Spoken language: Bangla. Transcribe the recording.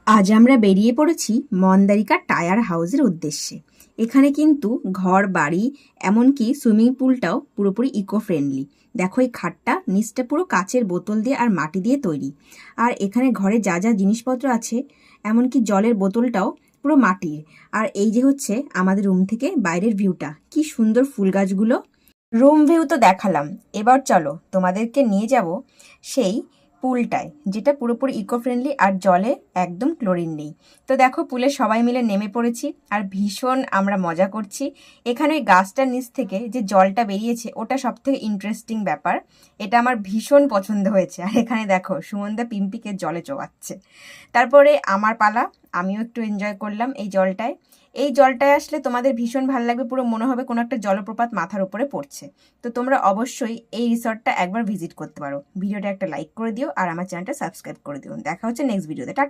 আজ আমরা বেরিয়ে পড়েছি মন্দারিকা টায়ার হাউসের উদ্দেশ্যে। এখানে কিন্তু ঘর বাড়ি এমনকি সুইমিং পুলটাও পুরোপুরি ইকো ফ্রেন্ডলি। দেখো এই খাটটা নিচটা পুরো কাচের বোতল দিয়ে আর মাটি দিয়ে তৈরি। আর এখানে ঘরে যা যা জিনিসপত্র আছে এমনকি জলের বোতলটাও পুরো মাটির। আর এই যে হচ্ছে আমাদের রুম থেকে বাইরের ভিউটা, কি সুন্দর ফুল গাছগুলো। রুম ভিউ তো দেখালাম, এবার চলো তোমাদেরকে নিয়ে যাব সেই পুলটায়, যেটা পুরোপুরি ইকো ফ্রেন্ডলি আর জলে একদম ক্লোরিন নেই। তো দেখো পুলে সবাই মিলে নেমে পড়েছি আর ভীষণ আমরা মজা করছি। এখানে ওই গাছটার নিচ থেকে যে জলটা বেরিয়েছে ওটা সব থেকে ইন্টারেস্টিং ব্যাপার, এটা আমার ভীষণ পছন্দ হয়েছে। আর এখানে দেখো সুমনদা পিম্পিকে জলে চোবাচ্ছে। তারপরে আমার পালা, আমিও একটু এনজয় করলাম এই জলটায়। এই জলটায় আসলে তোমাদের ভীষণ ভালো লাগবে, পুরো মনে হবে কোনো একটা জলপ্রপাত মাথার উপরে পড়ছে। তো তোমরা অবশ্যই এই রিসর্টটা একবার ভিজিট করতে পারো। ভিডিওটা একটা লাইক করে দিও আর আমার চ্যানেলটা সাবস্ক্রাইব করে দিও। দেখা হচ্ছে নেক্সট ভিডিওতে। টাটা।